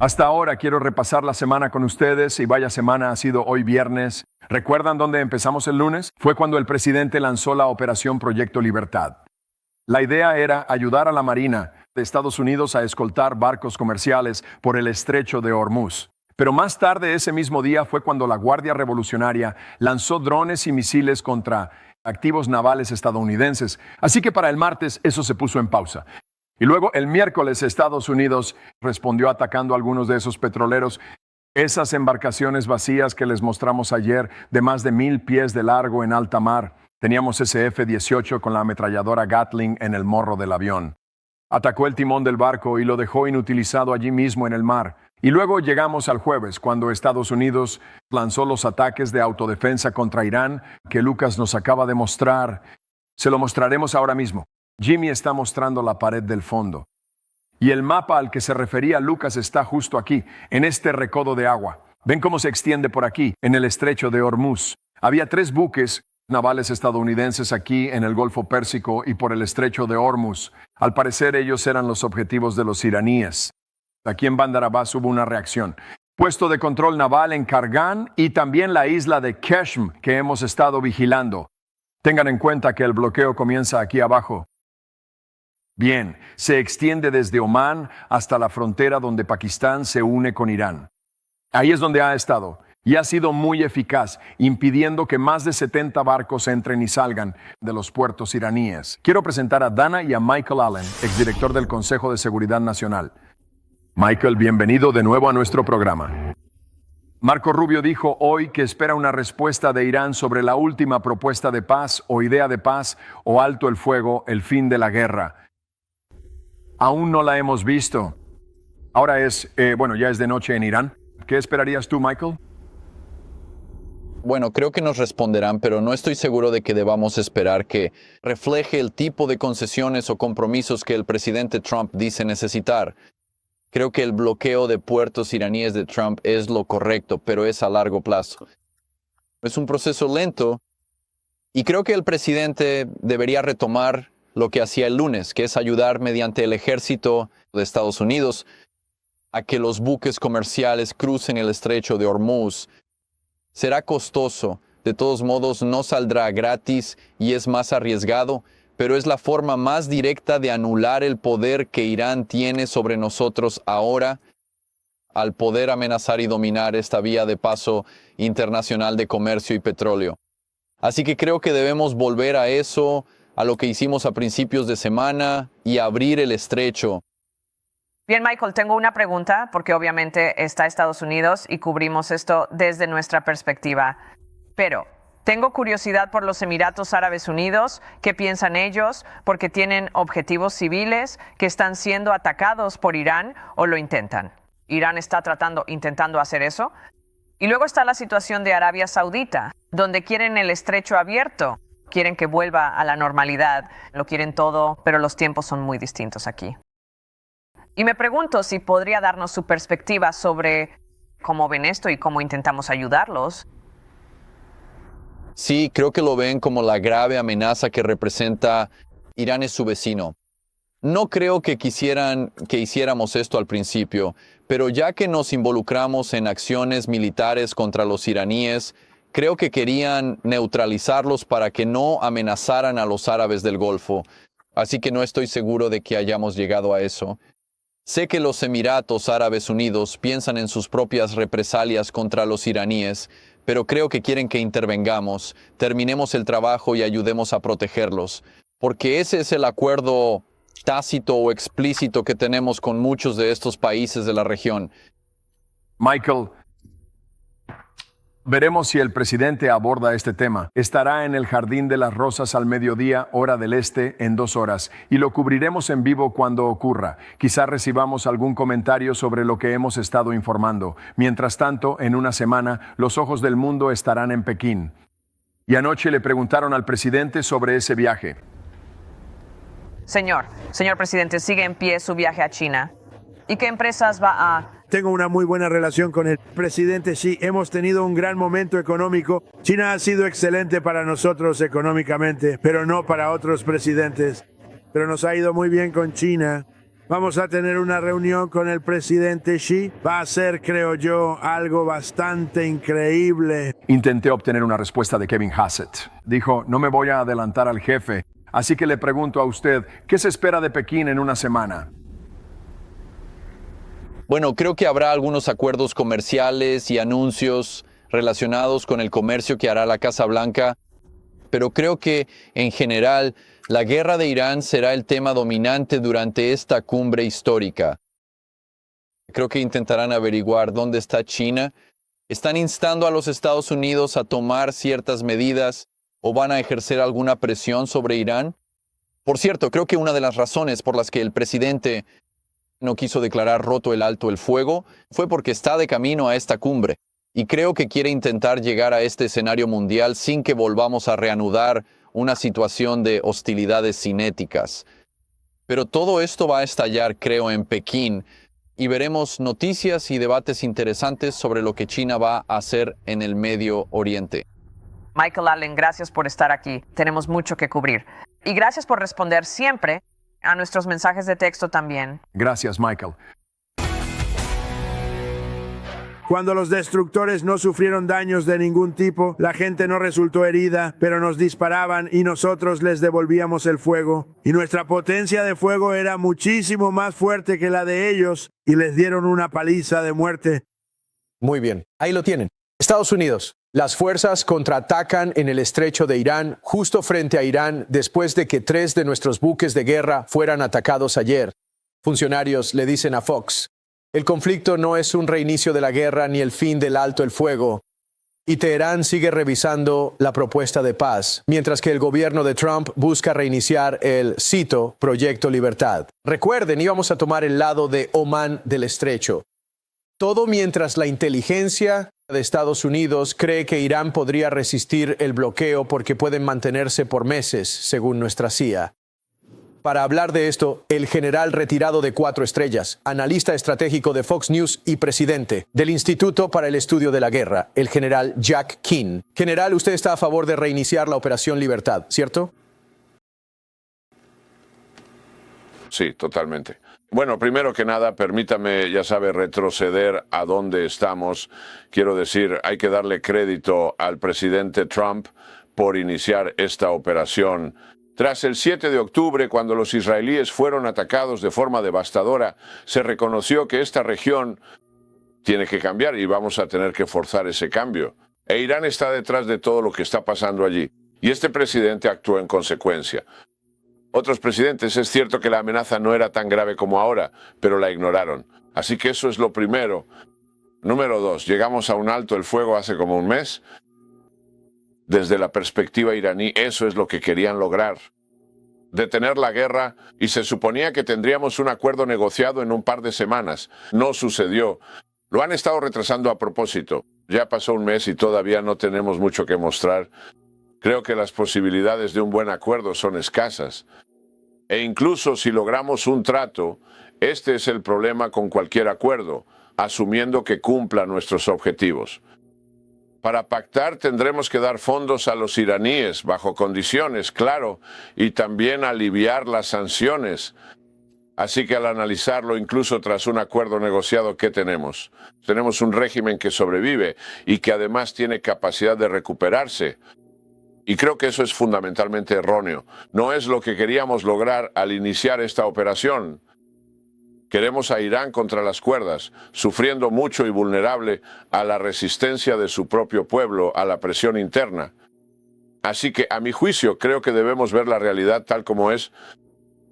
Hasta ahora quiero repasar la semana con ustedes y vaya semana ha sido hoy viernes. ¿Recuerdan dónde empezamos el lunes? Fue cuando el presidente lanzó la Operación Proyecto Libertad. La idea era ayudar a la Marina de Estados Unidos a escoltar barcos comerciales por el estrecho de Hormuz. Pero más tarde ese mismo día fue cuando la Guardia Revolucionaria lanzó drones y misiles contra activos navales estadounidenses. Así que para el martes eso se puso en pausa. Y luego el miércoles Estados Unidos respondió atacando a algunos de esos petroleros. Esas embarcaciones vacías que les mostramos ayer de más de 1000 pies de largo en alta mar. Teníamos ese F-18 con la ametralladora Gatling en el morro del avión. Atacó el timón del barco y lo dejó inutilizado allí mismo en el mar. Y luego llegamos al jueves, cuando Estados Unidos lanzó los ataques de autodefensa contra Irán, que Lucas nos acaba de mostrar. Se lo mostraremos ahora mismo. Jimmy está mostrando la pared del fondo. Y el mapa al que se refería Lucas está justo aquí, en este recodo de agua. ¿Ven cómo se extiende por aquí, en el estrecho de Hormuz? Había 3 buques navales estadounidenses aquí en el Golfo Pérsico y por el estrecho de Hormuz. Al parecer ellos eran los objetivos de los iraníes. Aquí en Bandar Abbas hubo una reacción. Puesto de control naval en Kargan y también la isla de Keshm que hemos estado vigilando. Tengan en cuenta que el bloqueo comienza aquí abajo. Bien, se extiende desde Omán hasta la frontera donde Pakistán se une con Irán. Ahí es donde ha estado y ha sido muy eficaz, impidiendo que más de 70 barcos entren y salgan de los puertos iraníes. Quiero presentar a Dana y a Michael Allen, exdirector del Consejo de Seguridad Nacional. Michael, bienvenido de nuevo a nuestro programa. Marco Rubio dijo hoy que espera una respuesta de Irán sobre la última propuesta de paz o idea de paz o alto el fuego, el fin de la guerra. Aún no la hemos visto. Ahora ya es de noche en Irán. ¿Qué esperarías tú, Michael? Bueno, creo que nos responderán, pero no estoy seguro de que debamos esperar que refleje el tipo de concesiones o compromisos que el presidente Trump dice necesitar. Creo que el bloqueo de puertos iraníes de Trump es lo correcto, pero es a largo plazo. Es un proceso lento y creo que el presidente debería retomar lo que hacía el lunes, que es ayudar mediante el ejército de Estados Unidos a que los buques comerciales crucen el estrecho de Hormuz. Será costoso, de todos modos no saldrá gratis y es más arriesgado, pero es la forma más directa de anular el poder que Irán tiene sobre nosotros ahora, al poder amenazar y dominar esta vía de paso internacional de comercio y petróleo. Así que creo que debemos volver a eso, a lo que hicimos a principios de semana y abrir el estrecho. Bien, Michael, tengo una pregunta, porque obviamente está Estados Unidos y cubrimos esto desde nuestra perspectiva. Pero tengo curiosidad por los Emiratos Árabes Unidos, qué piensan ellos, porque tienen objetivos civiles que están siendo atacados por Irán o lo intentan. Irán está intentando hacer eso. Y luego está la situación de Arabia Saudita, donde quieren el estrecho abierto, quieren que vuelva a la normalidad, lo quieren todo, pero los tiempos son muy distintos aquí. Y me pregunto si podría darnos su perspectiva sobre cómo ven esto y cómo intentamos ayudarlos. Sí, creo que lo ven como la grave amenaza que representa Irán es su vecino. No creo que quisieran que hiciéramos esto al principio, pero ya que nos involucramos en acciones militares contra los iraníes, creo que querían neutralizarlos para que no amenazaran a los árabes del Golfo. Así que no estoy seguro de que hayamos llegado a eso. Sé que los Emiratos Árabes Unidos piensan en sus propias represalias contra los iraníes, pero creo que quieren que intervengamos, terminemos el trabajo y ayudemos a protegerlos, porque ese es el acuerdo tácito o explícito que tenemos con muchos de estos países de la región. Michael, veremos si el presidente aborda este tema. Estará en el Jardín de las Rosas al mediodía, hora del este, en 2 horas, y lo cubriremos en vivo cuando ocurra. Quizá recibamos algún comentario sobre lo que hemos estado informando. Mientras tanto, en una semana, los ojos del mundo estarán en Pekín. Y anoche le preguntaron al presidente sobre ese viaje. Señor presidente, ¿sigue en pie su viaje a China? ¿Y qué empresas va a...? Tengo una muy buena relación con el presidente Xi. Hemos tenido un gran momento económico. China ha sido excelente para nosotros económicamente, pero no para otros presidentes. Pero nos ha ido muy bien con China. Vamos a tener una reunión con el presidente Xi. Va a ser, creo yo, algo bastante increíble. Intenté obtener una respuesta de Kevin Hassett. Dijo, no me voy a adelantar al jefe, así que le pregunto a usted, ¿qué se espera de Pekín en una semana? Bueno, creo que habrá algunos acuerdos comerciales y anuncios relacionados con el comercio que hará la Casa Blanca, pero creo que en general la guerra de Irán será el tema dominante durante esta cumbre histórica. Creo que intentarán averiguar dónde está China. ¿Están instando a los Estados Unidos a tomar ciertas medidas o van a ejercer alguna presión sobre Irán? Por cierto, creo que una de las razones por las que el presidente no quiso declarar roto el alto el fuego fue porque está de camino a esta cumbre. Y creo que quiere intentar llegar a este escenario mundial sin que volvamos a reanudar una situación de hostilidades cinéticas. Pero todo esto va a estallar, creo, en Pekín, y veremos noticias y debates interesantes sobre lo que China va a hacer en el Medio Oriente. Michael Allen, gracias por estar aquí. Tenemos mucho que cubrir. Y gracias por responder siempre a nuestros mensajes de texto también. Gracias, Michael. Cuando los destructores no sufrieron daños de ningún tipo, la gente no resultó herida, pero nos disparaban y nosotros les devolvíamos el fuego. Y nuestra potencia de fuego era muchísimo más fuerte que la de ellos y les dieron una paliza de muerte. Muy bien, ahí lo tienen. Estados Unidos. Las fuerzas contraatacan en el estrecho de Irán, justo frente a Irán, después de que 3 de nuestros buques de guerra fueran atacados ayer. Funcionarios le dicen a Fox, el conflicto no es un reinicio de la guerra ni el fin del alto el fuego. Y Teherán sigue revisando la propuesta de paz, mientras que el gobierno de Trump busca reiniciar el, cito, Proyecto Libertad. Recuerden, íbamos a tomar el lado de Omán del estrecho. Todo mientras la inteligencia de Estados Unidos cree que Irán podría resistir el bloqueo porque pueden mantenerse por meses, según nuestra CIA. Para hablar de esto, el general retirado de 4 estrellas, analista estratégico de Fox News y presidente del Instituto para el Estudio de la Guerra, el general Jack Keane. General, usted está a favor de reiniciar la Operación Libertad, ¿cierto? Sí, totalmente. Bueno, primero que nada, permítame, ya sabe, retroceder a donde estamos. Quiero decir, hay que darle crédito al presidente Trump por iniciar esta operación. Tras el 7 de octubre, cuando los israelíes fueron atacados de forma devastadora, se reconoció que esta región tiene que cambiar y vamos a tener que forzar ese cambio. E Irán está detrás de todo lo que está pasando allí. Y este presidente actuó en consecuencia. Otros presidentes, es cierto que la amenaza no era tan grave como ahora, pero la ignoraron. Así que eso es lo primero. Número 2, llegamos a un alto el fuego hace como un mes. Desde la perspectiva iraní, eso es lo que querían lograr. Detener la guerra, y se suponía que tendríamos un acuerdo negociado en un par de semanas. No sucedió. Lo han estado retrasando a propósito. Ya pasó un mes y todavía no tenemos mucho que mostrar. Creo que las posibilidades de un buen acuerdo son escasas. E incluso si logramos un trato, este es el problema con cualquier acuerdo, asumiendo que cumpla nuestros objetivos. Para pactar tendremos que dar fondos a los iraníes, bajo condiciones, claro, y también aliviar las sanciones. Así que al analizarlo, incluso tras un acuerdo negociado, ¿qué tenemos? Tenemos un régimen que sobrevive y que además tiene capacidad de recuperarse. Y creo que eso es fundamentalmente erróneo. No es lo que queríamos lograr al iniciar esta operación. Queremos a Irán contra las cuerdas, sufriendo mucho y vulnerable a la resistencia de su propio pueblo, a la presión interna. Así que, a mi juicio, creo que debemos ver la realidad tal como es.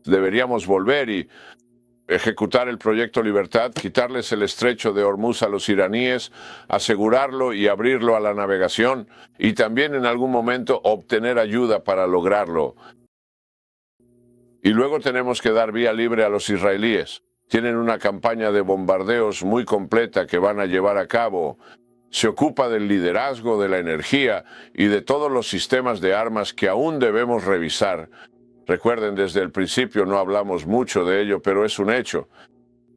Deberíamos volver y ejecutar el Proyecto Libertad, quitarles el estrecho de Hormuz a los iraníes, asegurarlo y abrirlo a la navegación, y también en algún momento obtener ayuda para lograrlo. Y luego tenemos que dar vía libre a los israelíes. Tienen una campaña de bombardeos muy completa que van a llevar a cabo. Se ocupa del liderazgo, de la energía y de todos los sistemas de armas que aún debemos revisar. Recuerden, desde el principio no hablamos mucho de ello, pero es un hecho.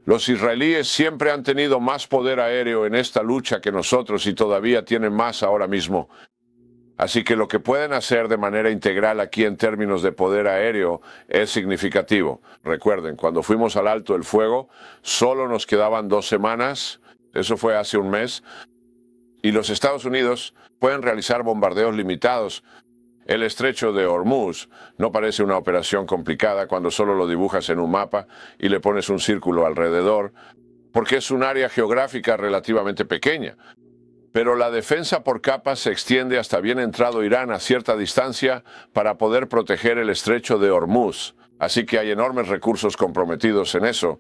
Los israelíes siempre han tenido más poder aéreo en esta lucha que nosotros y todavía tienen más ahora mismo. Así que lo que pueden hacer de manera integral aquí en términos de poder aéreo es significativo. Recuerden, cuando fuimos al alto el fuego, solo nos quedaban 2 semanas, eso fue hace un mes, y los Estados Unidos pueden realizar bombardeos limitados. El estrecho de Hormuz no parece una operación complicada cuando solo lo dibujas en un mapa y le pones un círculo alrededor, porque es un área geográfica relativamente pequeña. Pero la defensa por capas se extiende hasta bien entrado Irán a cierta distancia para poder proteger el estrecho de Hormuz. Así que hay enormes recursos comprometidos en eso.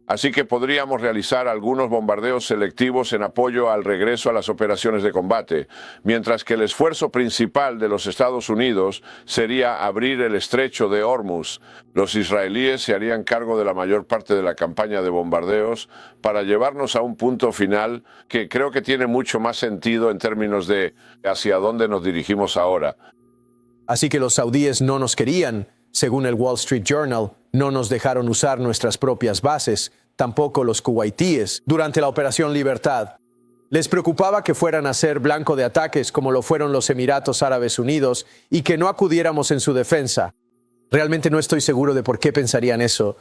Así que podríamos realizar algunos bombardeos selectivos en apoyo al regreso a las operaciones de combate, mientras que el esfuerzo principal de los Estados Unidos sería abrir el estrecho de Hormuz. Los israelíes se harían cargo de la mayor parte de la campaña de bombardeos para llevarnos a un punto final que creo que tiene mucho más sentido en términos de hacia dónde nos dirigimos ahora. Así que los saudíes no nos querían. Según el Wall Street Journal, no nos dejaron usar nuestras propias bases, tampoco los kuwaitíes, durante la Operación Libertad. Les preocupaba que fueran a ser blanco de ataques como lo fueron los Emiratos Árabes Unidos y que no acudiéramos en su defensa. Realmente no estoy seguro de por qué pensarían eso,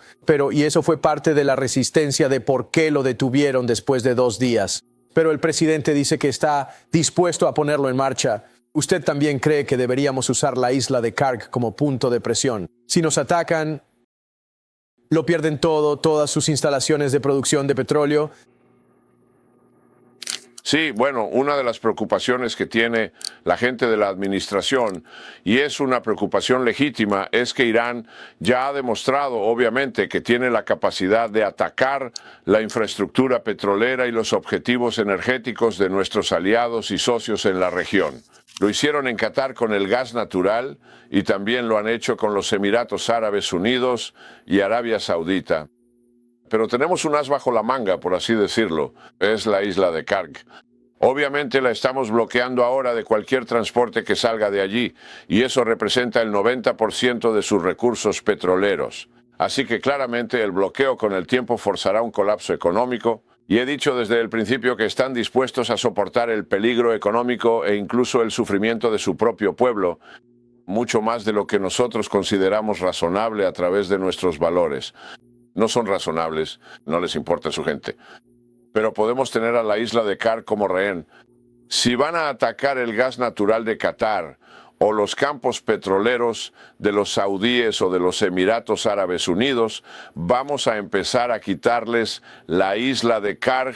y eso fue parte de la resistencia de por qué lo detuvieron después de 2 días. Pero el presidente dice que está dispuesto a ponerlo en marcha. ¿Usted también cree que deberíamos usar la isla de Karg como punto de presión? Si nos atacan, lo pierden todo, todas sus instalaciones de producción de petróleo. Sí, bueno, una de las preocupaciones que tiene la gente de la administración, y es una preocupación legítima, es que Irán ya ha demostrado, obviamente, que tiene la capacidad de atacar la infraestructura petrolera y los objetivos energéticos de nuestros aliados y socios en la región. Lo hicieron en Qatar con el gas natural y también lo han hecho con los Emiratos Árabes Unidos y Arabia Saudita. Pero tenemos un as bajo la manga, por así decirlo, es la isla de Karg. Obviamente la estamos bloqueando ahora de cualquier transporte que salga de allí, y eso representa el 90% de sus recursos petroleros. Así que claramente el bloqueo con el tiempo forzará un colapso económico, y he dicho desde el principio que están dispuestos a soportar el peligro económico e incluso el sufrimiento de su propio pueblo, mucho más de lo que nosotros consideramos razonable a través de nuestros valores. No son razonables, no les importa su gente. Pero podemos tener a la isla de Karg como rehén. Si van a atacar el gas natural de Qatar o los campos petroleros de los saudíes o de los Emiratos Árabes Unidos, vamos a empezar a quitarles la isla de Karg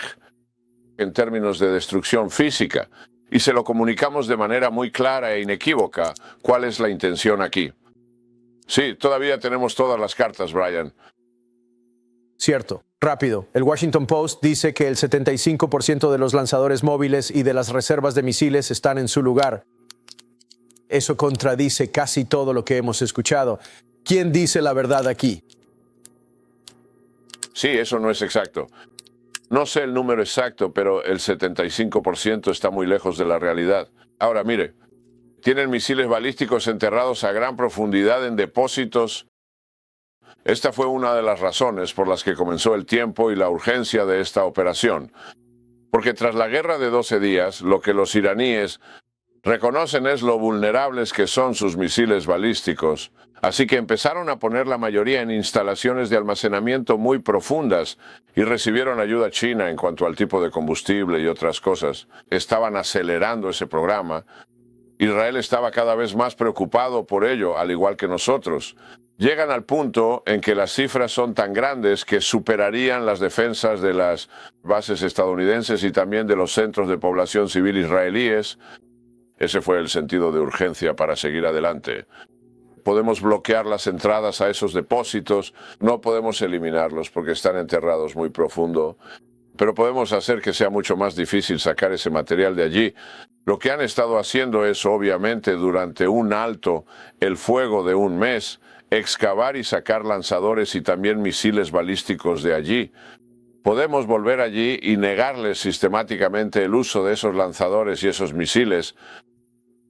en términos de destrucción física. Y se lo comunicamos de manera muy clara e inequívoca cuál es la intención aquí. Sí, todavía tenemos todas las cartas, Brian. Cierto. Rápido. El Washington Post dice que el 75% de los lanzadores móviles y de las reservas de misiles están en su lugar. Eso contradice casi todo lo que hemos escuchado. ¿Quién dice la verdad aquí? Sí, eso no es exacto. No sé el número exacto, pero el 75% está muy lejos de la realidad. Ahora, mire, tienen misiles balísticos enterrados a gran profundidad en depósitos. Esta fue una de las razones por las que comenzó el tiempo y la urgencia de esta operación. Porque tras la guerra de 12 días, lo que los iraníes reconocen es lo vulnerables que son sus misiles balísticos. Así que empezaron a poner la mayoría en instalaciones de almacenamiento muy profundas y recibieron ayuda china en cuanto al tipo de combustible y otras cosas. Estaban acelerando ese programa. Israel estaba cada vez más preocupado por ello, al igual que nosotros. Llegan al punto en que las cifras son tan grandes que superarían las defensas de las bases estadounidenses y también de los centros de población civil israelíes. Ese fue el sentido de urgencia para seguir adelante. Podemos bloquear las entradas a esos depósitos, no podemos eliminarlos porque están enterrados muy profundo, pero podemos hacer que sea mucho más difícil sacar ese material de allí. Lo que han estado haciendo es, obviamente, durante un alto, el fuego de un mes, excavar y sacar lanzadores y también misiles balísticos de allí. Podemos volver allí y negarles sistemáticamente el uso de esos lanzadores y esos misiles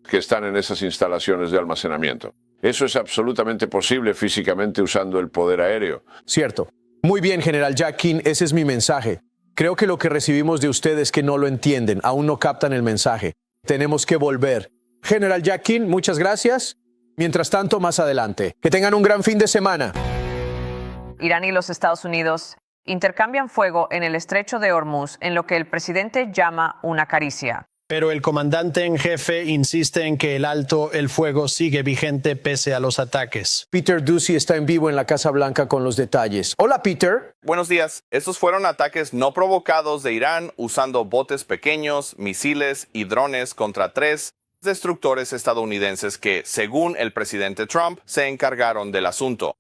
que están en esas instalaciones de almacenamiento. Eso es absolutamente posible físicamente usando el poder aéreo. Cierto. Muy bien, General Jack King, ese es mi mensaje. Creo que lo que recibimos de ustedes es que no lo entienden, aún no captan el mensaje. Tenemos que volver. General Jack King, muchas gracias. Mientras tanto, más adelante. Que tengan un gran fin de semana. Irán y los Estados Unidos intercambian fuego en el estrecho de Hormuz en lo que el presidente llama una caricia. Pero el comandante en jefe insiste en que el alto el fuego sigue vigente pese a los ataques. Peter Doocy está en vivo en la Casa Blanca con los detalles. Hola, Peter. Buenos días. Estos fueron ataques no provocados de Irán usando botes pequeños, misiles y drones contra 3 destructores estadounidenses que, según el presidente Trump, se encargaron del asunto.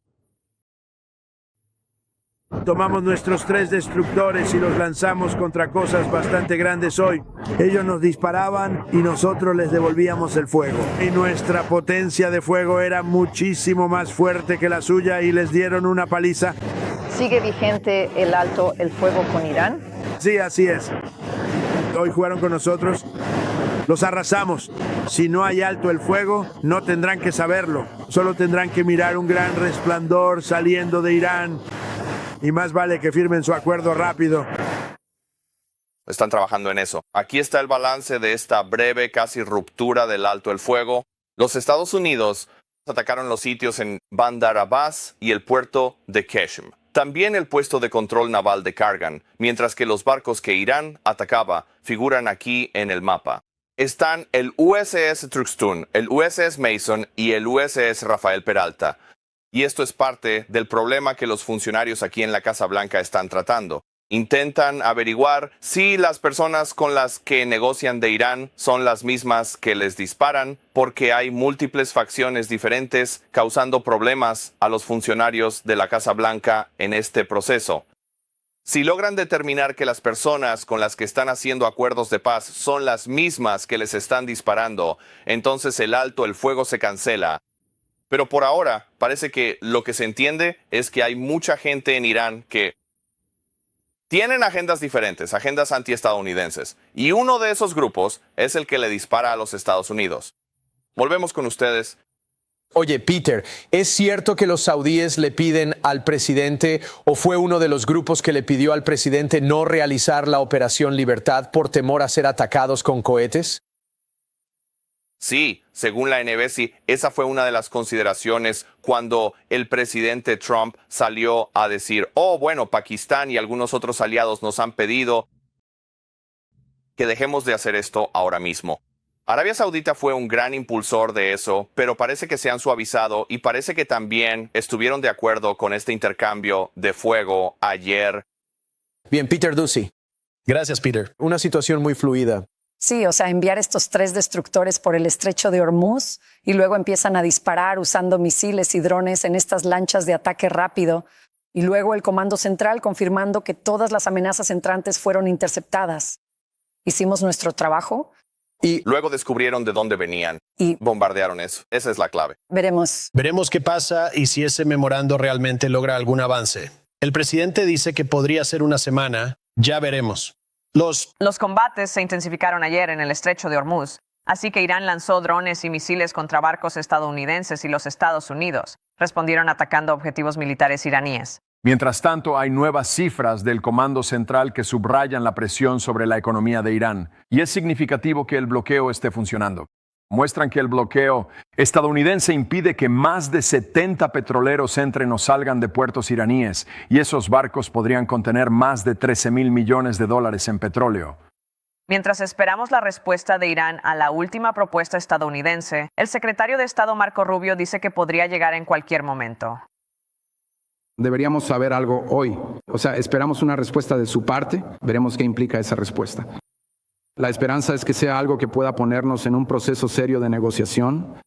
Tomamos nuestros 3 destructores y los lanzamos contra cosas bastante grandes hoy. Ellos nos disparaban y nosotros les devolvíamos el fuego. Y nuestra potencia de fuego era muchísimo más fuerte que la suya y les dieron una paliza. ¿Sigue vigente el alto el fuego con Irán? Sí, así es. Hoy jugaron con nosotros. Los arrasamos. Si no hay alto el fuego, no tendrán que saberlo. Solo tendrán que mirar un gran resplandor saliendo de Irán. Y más vale que firmen su acuerdo rápido. Están trabajando en eso. Aquí está el balance de esta breve casi ruptura del alto el fuego. Los Estados Unidos atacaron los sitios en Bandar Abbas y el puerto de Qeshm. También el puesto de control naval de Kargan, mientras que los barcos que Irán atacaba figuran aquí en el mapa. Están el USS Truxtun, el USS Mason y el USS Rafael Peralta. Y esto es parte del problema que los funcionarios aquí en la Casa Blanca están tratando. Intentan averiguar si las personas con las que negocian de Irán son las mismas que les disparan, porque hay múltiples facciones diferentes causando problemas a los funcionarios de la Casa Blanca en este proceso. Si logran determinar que las personas con las que están haciendo acuerdos de paz son las mismas que les están disparando, entonces el alto el fuego se cancela. Pero por ahora, parece que lo que se entiende es que hay mucha gente en Irán que tienen agendas diferentes, agendas antiestadounidenses, y uno de esos grupos es el que le dispara a los Estados Unidos. Volvemos con ustedes. Oye, Peter, ¿es cierto que los saudíes le piden al presidente o fue uno de los grupos que le pidió al presidente no realizar la Operación Libertad por temor a ser atacados con cohetes? Sí, según la NBC, esa fue una de las consideraciones cuando el presidente Trump salió a decir, bueno, Pakistán y algunos otros aliados nos han pedido que dejemos de hacer esto ahora mismo. Arabia Saudita fue un gran impulsor de eso, pero parece que se han suavizado y parece que también estuvieron de acuerdo con este intercambio de fuego ayer. Bien, Peter Doocy. Gracias, Peter. Una situación muy fluida. Sí, o sea, enviar estos 3 destructores por el estrecho de Hormuz y luego empiezan a disparar usando misiles y drones en estas lanchas de ataque rápido. Y luego el Comando Central confirmando que todas las amenazas entrantes fueron interceptadas. Hicimos nuestro trabajo. Y luego descubrieron de dónde venían y bombardearon eso. Esa es la clave. Veremos qué pasa y si ese memorando realmente logra algún avance. El presidente dice que podría ser una semana. Ya veremos. Los combates se intensificaron ayer en el estrecho de Hormuz, así que Irán lanzó drones y misiles contra barcos estadounidenses y los Estados Unidos respondieron atacando objetivos militares iraníes. Mientras tanto, hay nuevas cifras del Comando Central que subrayan la presión sobre la economía de Irán, y es significativo que el bloqueo esté funcionando. Muestran que el bloqueo estadounidense impide que más de 70 petroleros entren o salgan de puertos iraníes, y esos barcos podrían contener más de $13,000 millones en petróleo. Mientras esperamos la respuesta de Irán a la última propuesta estadounidense, el secretario de Estado Marco Rubio dice que podría llegar en cualquier momento. Deberíamos saber algo hoy. O sea, esperamos una respuesta de su parte, veremos qué implica esa respuesta. La esperanza es que sea algo que pueda ponernos en un proceso serio de negociación.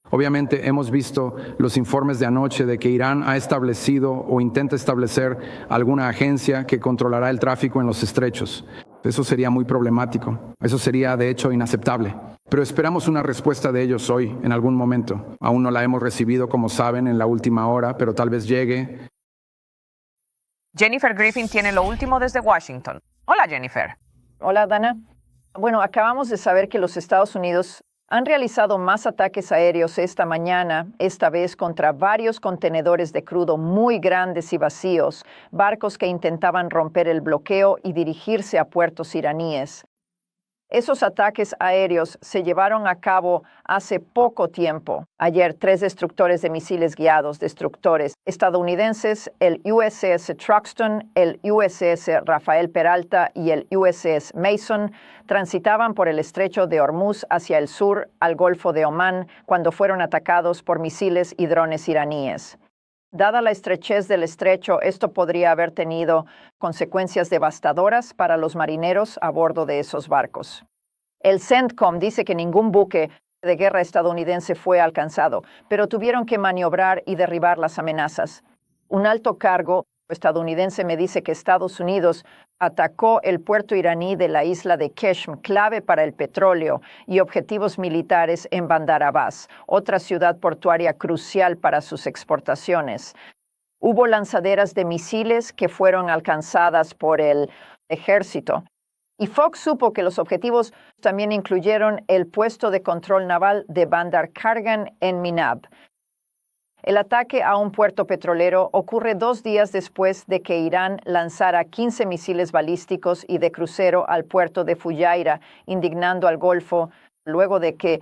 Obviamente hemos visto los informes de anoche de que Irán ha establecido o intenta establecer alguna agencia que controlará el tráfico en los estrechos. Eso sería muy problemático. Eso sería, de hecho, inaceptable. Pero esperamos una respuesta de ellos hoy, en algún momento. Aún no la hemos recibido, como saben, en la última hora, pero tal vez llegue. Jennifer Griffin tiene lo último desde Washington. Hola, Jennifer. Hola, Dana. Bueno, acabamos de saber que los Estados Unidos han realizado más ataques aéreos esta mañana, esta vez contra varios contenedores de crudo muy grandes y vacíos, barcos que intentaban romper el bloqueo y dirigirse a puertos iraníes. Esos ataques aéreos se llevaron a cabo hace poco tiempo. Ayer, 3 destructores de misiles guiados, destructores estadounidenses, el USS Truxtun, el USS Rafael Peralta y el USS Mason, transitaban por el estrecho de Hormuz hacia el sur, al Golfo de Omán, cuando fueron atacados por misiles y drones iraníes. Dada la estrechez del estrecho, esto podría haber tenido consecuencias devastadoras para los marineros a bordo de esos barcos. El CENTCOM dice que ningún buque de guerra estadounidense fue alcanzado, pero tuvieron que maniobrar y derribar las amenazas. Un alto cargo estadounidense me dice que Estados Unidos atacó el puerto iraní de la isla de Keshm, clave para el petróleo, y objetivos militares en Bandar Abbas, otra ciudad portuaria crucial para sus exportaciones. Hubo lanzaderas de misiles que fueron alcanzadas por el ejército. Y Fox supo que los objetivos también incluyeron el puesto de control naval de Bandar Kargan en Minab. El ataque a un puerto petrolero ocurre 2 días después de que Irán lanzara 15 misiles balísticos y de crucero al puerto de Fujairah, indignando al Golfo, luego de que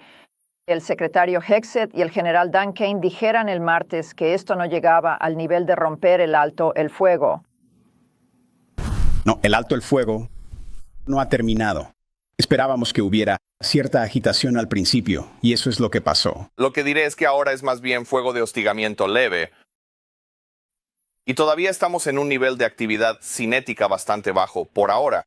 el secretario Hegseth y el general Dan Kane dijeran el martes que esto no llegaba al nivel de romper el alto el fuego. No, el alto el fuego no ha terminado. Esperábamos que hubiera cierta agitación al principio, y eso es lo que pasó. Lo que diré es que ahora es más bien fuego de hostigamiento leve. Y todavía estamos en un nivel de actividad cinética bastante bajo, por ahora.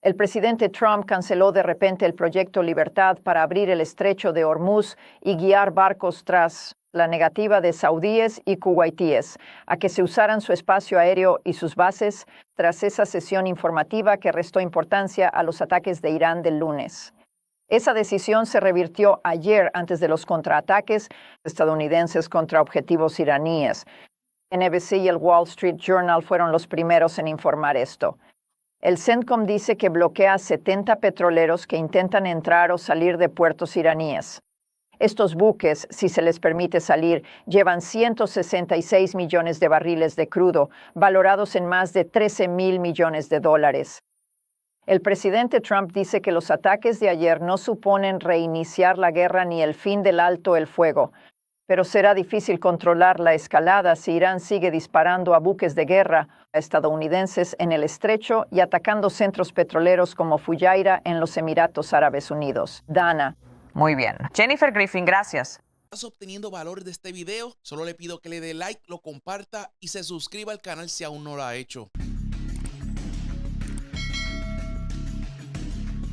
El presidente Trump canceló de repente el proyecto Libertad para abrir el estrecho de Hormuz y guiar barcos tras la negativa de saudíes y kuwaitíes a que se usaran su espacio aéreo y sus bases tras esa sesión informativa que restó importancia a los ataques de Irán del lunes. Esa decisión se revirtió ayer antes de los contraataques estadounidenses contra objetivos iraníes. NBC y el Wall Street Journal fueron los primeros en informar esto. El CENTCOM dice que bloquea 70 petroleros que intentan entrar o salir de puertos iraníes. Estos buques, si se les permite salir, llevan 166 millones de barriles de crudo, valorados en más de 13,000 millones de dólares. El presidente Trump dice que los ataques de ayer no suponen reiniciar la guerra ni el fin del alto el fuego, pero será difícil controlar la escalada si Irán sigue disparando a buques de guerra estadounidenses en el estrecho y atacando centros petroleros como Fujairah en los Emiratos Árabes Unidos. Dana. Muy bien. Jennifer Griffin, gracias. ¿Estás obteniendo valor de este video? Solo le pido que le dé like, lo comparta y se suscriba al canal si aún no lo ha hecho.